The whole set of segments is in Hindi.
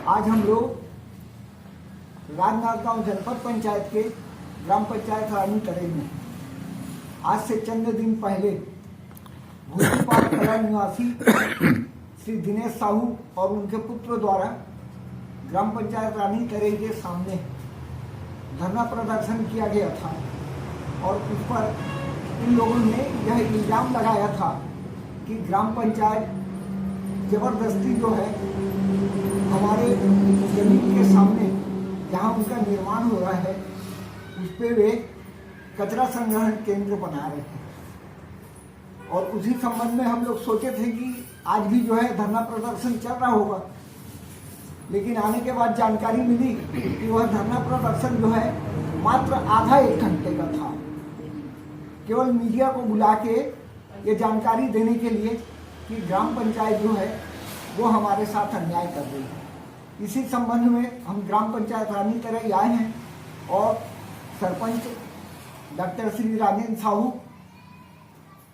आज हम लोग राजनांदगांव जनपद पंचायत के ग्राम पंचायत रानी तरे में आज से चंद दिन पहले भूतिपाल कला निवासी श्री दिनेश साहू और उनके पुत्र द्वारा ग्राम पंचायत रानी तरे के सामने धरना प्रदर्शन किया गया था और उस पर इन लोगों ने यह इल्जाम लगाया था कि ग्राम पंचायत जबरदस्ती जो है हमारे जमीन के सामने जहां उनका निर्माण हो रहा है उस पर वे कचरा संग्रहण केंद्र बना रहे हैं। और उसी संबंध में हम लोग सोचे थे कि आज भी जो है धरना प्रदर्शन चल रहा होगा, लेकिन आने के बाद जानकारी मिली कि वह धरना प्रदर्शन जो है मात्र आधा एक घंटे का था। केवल मीडिया को बुला के ये जानकारी देने के लिए कि ग्राम पंचायत जो है वो हमारे साथ अन्याय कर रही है। इसी संबंध में हम ग्राम पंचायत रानी तरे आए हैं और सरपंच डॉक्टर श्री राजेंद्र साहू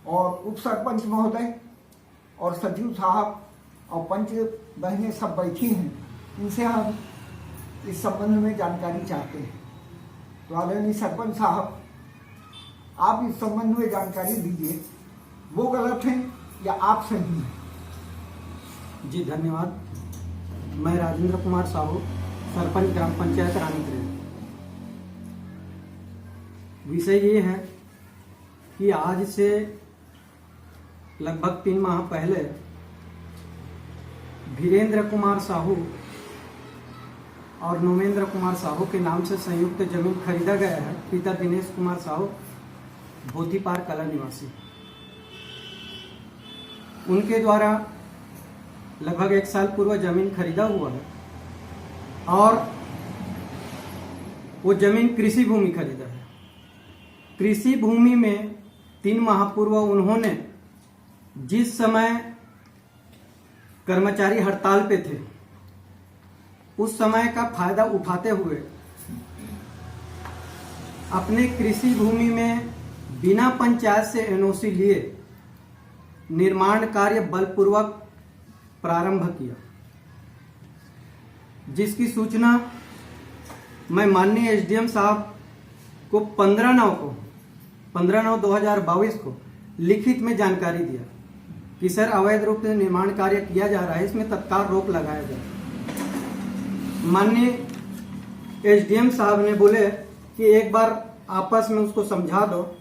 और उप सरपंच महोदय और सचिव साहब और पंच बहनें सब बैठी हैं। इनसे हम इस संबंध में जानकारी चाहते हैं। तो आदरणीय सरपंच साहब, आप इस संबंध में जानकारी दीजिए, वो गलत है या आप सही हैं? जी धन्यवाद। मैं राजेंद्र कुमार साहू, सरपंच ग्राम पंचायत रानीतरे। विषय ये है कि आज से लगभग 3 माह पहले वीरेंद्र कुमार साहू और नोमेंद्र कुमार साहू के नाम से संयुक्त जमीन खरीदा गया है। पिता दिनेश कुमार साहू भूतिपाल कला निवासी, उनके द्वारा लगभग 1 साल पूर्व जमीन खरीदा हुआ है और वो जमीन कृषि भूमि खरीदा है। कृषि भूमि में 3 माह पूर्व उन्होंने जिस समय कर्मचारी हड़ताल पे थे उस समय का फायदा उठाते हुए अपने कृषि भूमि में बिना पंचायत से एनओसी लिए निर्माण कार्य बलपूर्वक प्रारंभ किया, जिसकी सूचना मैं माननीय एसडीएम साहब को 15/9/2022 को लिखित में जानकारी दिया कि सर अवैध रूप से निर्माण कार्य किया जा रहा है, इसमें तत्काल रोक लगाया जाए। माननीय एसडीएम साहब ने बोले कि एक बार आपस में उसको समझा दो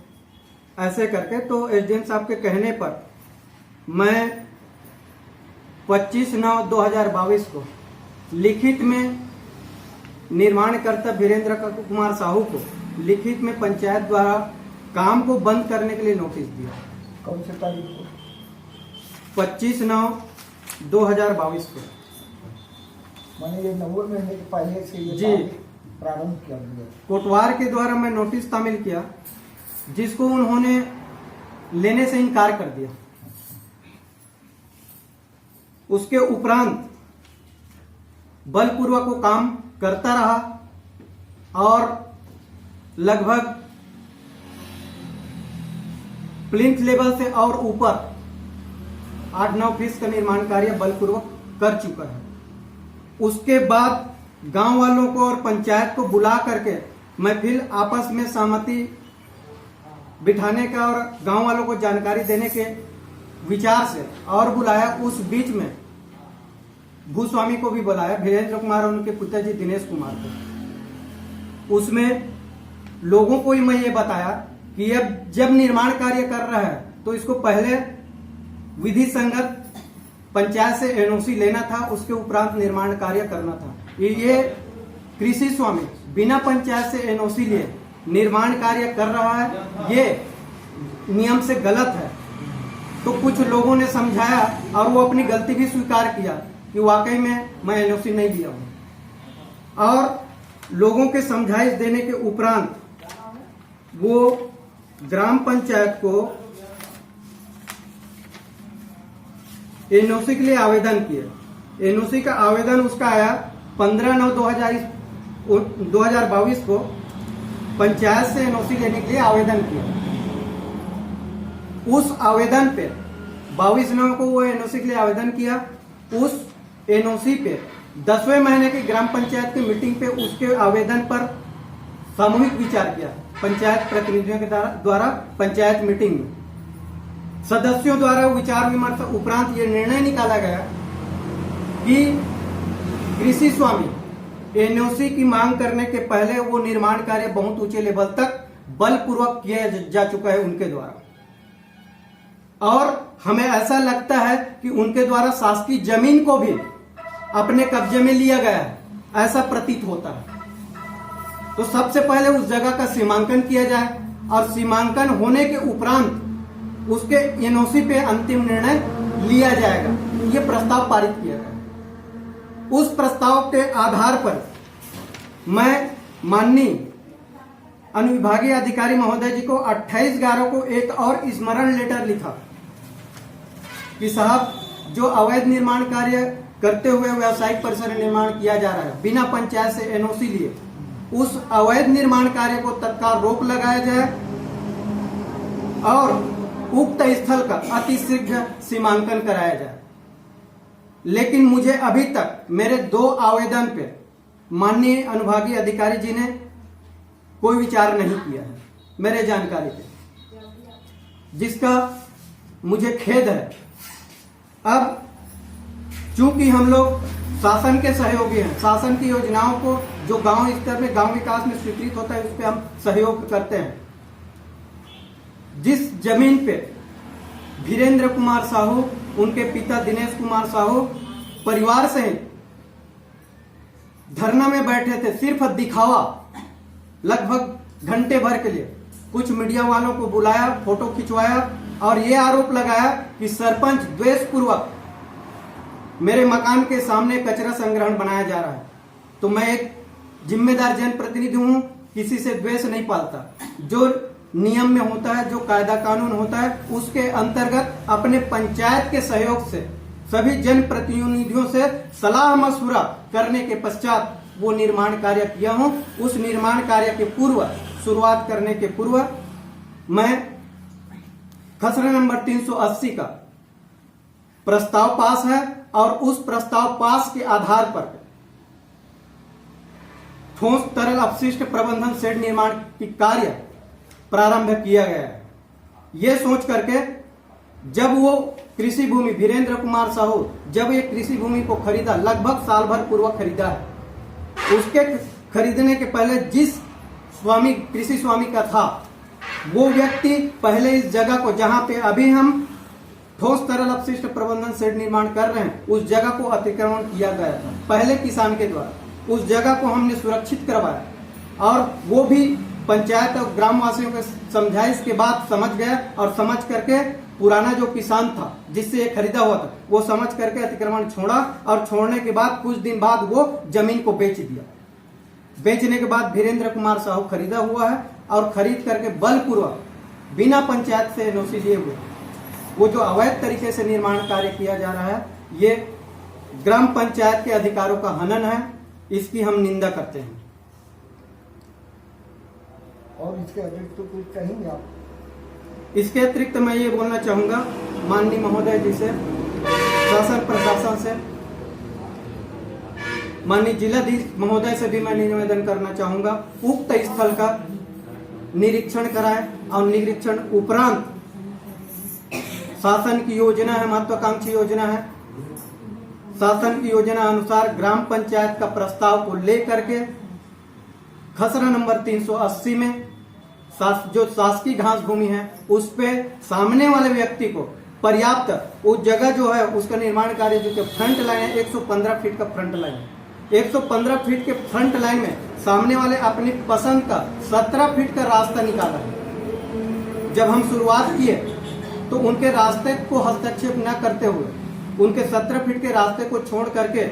ऐसे करके। तो एसडीएम साहब के कहने पर मैं 25/9/2022 को लिखित में निर्माणकर्ता वीरेंद्र कुमार साहू को लिखित में पंचायत द्वारा काम को बंद करने के लिए नोटिस दिया। कौन से तारीख को? 25/9/2022 को। मैंने ये 90 महीने के पहले से ये जी प्रारंभ किया गया। कोटवार के द्वारा मैं नोटिस तामील किया, जिसको उन्होंने लेने से इनकार कर दिया। उसके उपरांत बलपूर्वक वो काम करता रहा और लगभग प्लिंथ लेवल से और ऊपर 8-9 फीट का निर्माण कार्य बलपूर्वक कर चुका है। उसके बाद गांव वालों को और पंचायत को बुला करके मैं फिर आपस में सहमति बिठाने का और गांव वालों को जानकारी देने के विचार से और बुलाया। उस बीच में भूस्वामी को भी बुलाया, वीरेंद्र कुमार और उनके पिताजी दिनेश कुमार को। उसमें लोगों को ही मैं ये बताया कि अब जब निर्माण कार्य कर रहा है तो इसको पहले विधि संगत पंचायत से एनओसी लेना था, उसके उपरांत निर्माण कार्य करना था। ये कृषि स्वामी बिना पंचायत से एनओसी लिए निर्माण कार्य कर रहा है, ये नियम से गलत है। तो कुछ लोगों ने समझाया और वो अपनी गलती भी स्वीकार किया कि वाकई में मैं एनओसी नहीं लिया हूं। और लोगों के समझाइश देने के उपरांत वो ग्राम पंचायत को एनओसी के लिए आवेदन किए। एनओसी का आवेदन उसका आया 15/9/2022 को पंचायत से एनओसी लेने के लिए आवेदन किया। उस आवेदन पे 22/9 को वो एनओसी के लिए आवेदन किया। उस एनओसी पे 10वें महीने की ग्राम पंचायत की मीटिंग पे उसके आवेदन पर सामूहिक विचार किया पंचायत प्रतिनिधियों के द्वारा पंचायत मीटिंग में। सदस्यों द्वारा विचार विमर्श उपरांत ये निर्णय निकाला गया कि कृषि स्वामी एनओसी की मांग करने के पहले वो निर्माण कार्य बहुत ऊंचे लेवल तक बलपूर्वक किया जा चुका है उनके द्वारा, और हमें ऐसा लगता है कि उनके द्वारा शासकीय जमीन को भी अपने कब्जे में लिया गया है, ऐसा प्रतीत होता है। तो सबसे पहले उस जगह का सीमांकन किया जाए और सीमांकन होने के उपरांत उसके एनओसी पे अंतिम निर्णय लिया जाएगा। ये प्रस्ताव पारित किया गया। उस प्रस्ताव के आधार पर मैं माननीय अनुविभागीय अधिकारी महोदय जी को 28/11 को एक और स्मरण लेटर लिखा कि साहब, जो अवैध निर्माण कार्य करते हुए व्यावसायिक परिसर निर्माण किया जा रहा है बिना पंचायत से एनओसी लिए, उस अवैध निर्माण कार्य को तत्काल रोक लगाया जाए और उक्त स्थल का अतिशीघ्र सीमांकन कराया जाए। लेकिन मुझे अभी तक मेरे 2 आवेदन पे माननीय अनुभागीय अधिकारी जी ने कोई विचार नहीं किया है मेरे जानकारी पे, जिसका मुझे खेद है। अब चूंकि हम लोग शासन के सहयोगी हैं, शासन की योजनाओं को जो गांव स्तर में गांव विकास में स्वीकृत होता है उस पर हम सहयोग करते हैं। जिस जमीन पे वीरेंद्र कुमार साहू, उनके पिता दिनेश कुमार साहू परिवार से धरना में बैठे थे, सिर्फ दिखावा, लगभग घंटे भर के लिए कुछ मीडिया वालों को बुलाया, फोटो खिंचवाया और ये आरोप लगाया कि सरपंच द्वेषपूर्वक मेरे मकान के सामने कचरा संग्रहण बनाया जा रहा है। तो मैं एक जिम्मेदार जनप्रतिनिधि हूं, किसी से द्वेष नहीं पालता। जो नियम में होता है, जो कायदा कानून होता है, उसके अंतर्गत अपने पंचायत के सहयोग से सभी जनप्रतिनिधियों से सलाह मशवरा करने के पश्चात वो निर्माण कार्य किया हूं। उस निर्माण कार्य के पूर्व, शुरुआत करने के पूर्व, मैं खसरा नंबर 380 का प्रस्ताव पास है और उस प्रस्ताव पास के आधार पर ठोस तरल अपशिष्ट प्रबंधन शेड निर्माण की कार्य प्रारंभ किया गया है। ये सोच करके जब वो कृषि भूमि वीरेंद्र कुमार साहू जब ये कृषि भूमि को खरीदा, लगभग साल भर पूर्व खरीदा है। उसके खरीदने के पहले जिस स्वामी, कृषि स्वामी का था, वो व्यक्ति पहले इस जगह को, जहां पे अभी हम ठोस तरल अपशिष्ट प्रबंधन शेड निर्माण कर रहे हैं, उस जगह को अतिक्रमण किया गया था पहले किसान के द्वारा। उस जगह को हमने सुरक्षित करवाया और वो भी पंचायत और ग्रामवासियों के समझाइश के बाद समझ गया और समझ करके पुराना जो किसान था जिससे ये खरीदा हुआ था, वो समझ करके अतिक्रमण छोड़ा और छोड़ने के बाद कुछ दिन बाद वो जमीन को बेच दिया। बेचने के बाद वीरेंद्र कुमार साहू खरीदा हुआ है और खरीद करके बलपूर्वक बिना पंचायत से एनओसी लिए हुए वो जो अवैध तरीके से निर्माण कार्य किया जा रहा है, ये ग्राम पंचायत के अधिकारों का हनन है। इसकी हम निंदा करते हैं। और इसके अतिरिक्त तो कुछ कहेंगे आप? इसके अतिरिक्त मैं ये बोलना चाहूंगा माननीय महोदय जी से, शासन प्रशासन से, माननीय जिलाधीश महोदय से भी मैं निवेदन करना चाहूंगा, उक्त स्थल का निरीक्षण कराएं और निरीक्षण उपरांत शासन की योजना है, महत्वाकांक्षी योजना है, शासन की योजना अनुसार ग्राम पंचायत का प्रस्ताव को लेकर के खसरा नंबर 380 में जो शासकीय घास भूमि है उस पे सामने वाले व्यक्ति को पर्याप्त उस जगह जो है उसका निर्माण कार्य, जो फ्रंट लाइन है 115 फीट का फ्रंट लाइन है, 115 फीट के फ्रंट लाइन में सामने वाले अपनी पसंद का 17 फीट का रास्ता निकाला है। जब हम शुरुआत किए तो उनके रास्ते को हस्तक्षेप न करते हुए उनके 17 फीट के रास्ते को छोड़ करके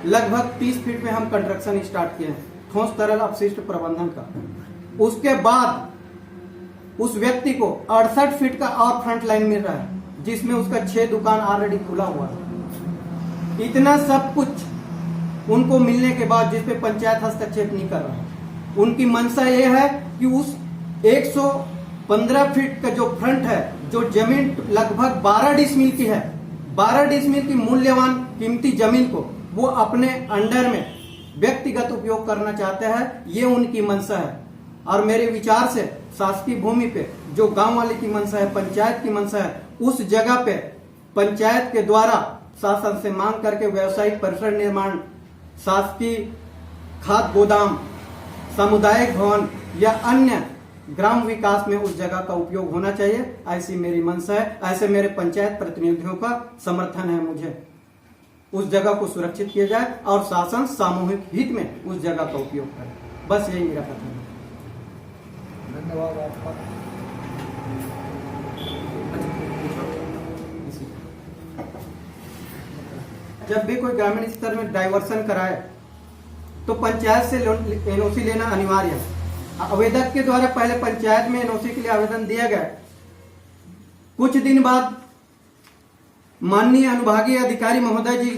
लगभग 30 फीट में हम कंस्ट्रक्शन स्टार्ट किए हैं ठोस तरल अपशिष्ट प्रबंधन का। उसके बाद उस व्यक्ति को 68 फीट का और फ्रंट लाइन मिल रहा है जिसमें उसका 6 दुकान ऑलरेडी खुला हुआ है। इतना सब कुछ उनको मिलने के बाद जिसपे पंचायत हस्तक्षेप नहीं कर रहा है, उनकी मंशा ये है कि उस 115 फीट का जो फ्रंट है, जो जमीन लगभग 12 डिसमिल की है, 12 डिसमिल की मूल्यवान कीमती जमीन को वो अपने अंडर में व्यक्तिगत उपयोग करना चाहते हैं, ये उनकी मंशा है। और मेरे विचार से शासकीय भूमि पे जो गांव वाले की मंशा है, पंचायत की मंशा है, उस जगह पे पंचायत के द्वारा शासन से मांग करके व्यावसायिक परिसर निर्माण, शासकीय खाद गोदाम, सामुदायिक भवन या अन्य ग्राम विकास में उस जगह का उपयोग होना चाहिए, ऐसी मेरी मंशा है। ऐसे मेरे पंचायत प्रतिनिधियों का समर्थन है। मुझे उस जगह को सुरक्षित किया जाए और शासन सामूहिक हित में उस जगह का उपयोग करे। बस यही मेरा कथन है। धन्यवाद आपका। जब भी कोई ग्रामीण स्तर में डाइवर्सन कराए तो पंचायत से एनओसी लेना अनिवार्य है। आवेदक के द्वारा पहले पंचायत में एनओसी के लिए आवेदन दिया गया। कुछ दिन बाद माननीय अनुभागीय अधिकारी महोदय जी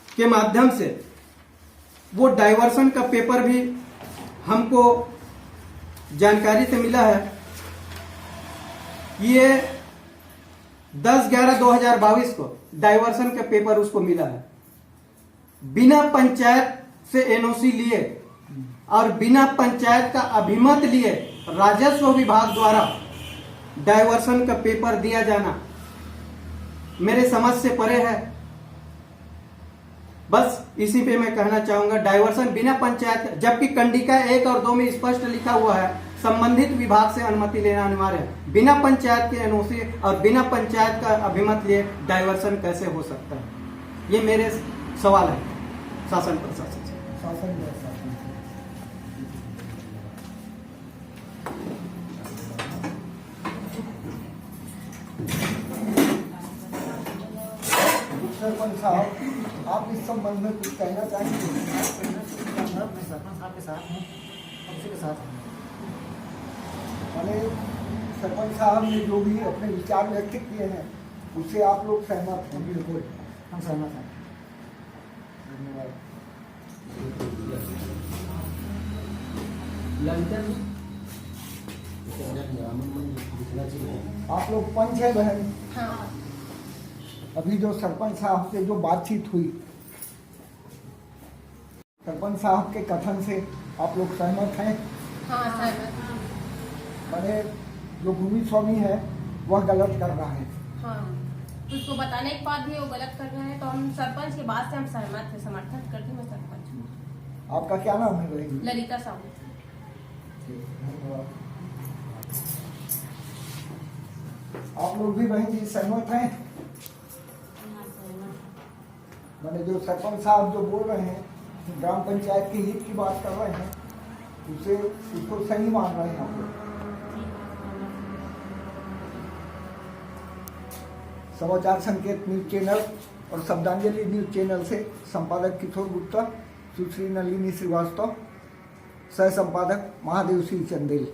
के माध्यम से वो डाइवर्सन का पेपर भी हमको जानकारी से मिला है। ये 10/11/2022 को डाइवर्सन का पेपर उसको मिला है। बिना पंचायत से एनओसी लिए और बिना पंचायत का अभिमत लिए राजस्व विभाग द्वारा डाइवर्सन का पेपर दिया जाना मेरे समझ से परे है। बस इसी पे मैं कहना चाहूंगा, डाइवर्सन बिना पंचायत, जबकि कंडिका 1 और 2 में स्पष्ट लिखा हुआ है संबंधित विभाग से अनुमति लेना अनिवार्य है। बिना पंचायत के एनओसी और बिना पंचायत का अभिमत लिए डाइवर्सन कैसे हो सकता है? ये मेरे सवाल है शासन प्रशासन से। सरपंच साहब, आप इस संबंध में कुछ कहना चाहेंगे? सरपंच साहब के साथ हैं, उसी के साथ हैं। मैंने सरपंच साहब ने जो भी अपने विचार व्यक्त किए हैं उससे आप लोग सहमत हैं? बिल्कुल, हम सहमत हैं। धन्यवाद। आप लोग पंच है बहन? हाँ। अभी जो सरपंच साहब से जो बातचीत हुई, सरपंच साहब के कथन से आप लोग सहमत हैं? हाँ सहमत। मैंने जो भूमि स्वामी है वह गलत कर रहा है। हाँ, तो उसको बताने के बाद भी वो गलत कर रहे हैं, तो हम सरपंच की बात से हम सहमत थे, समर्थन करती हूँ सरपंच को। आपका क्या नाम है बहन? ललिता साहू। धन्यवाद। आप लोग भी बहन जी सहमत हैं? मैंने जो सरपंच साहब जो बोल रहे हैं, ग्राम पंचायत के हित की बात कर रहे हैं, उसे उसको सही मान रहे हैं आप लोग? समाचार संकेत न्यूज चैनल और शब्दांजलि न्यूज चैनल से संपादक किशोर गुप्ता, सुश्री नलिनी श्रीवास्तव, सह संपादक महादेव सिंह चंदेल।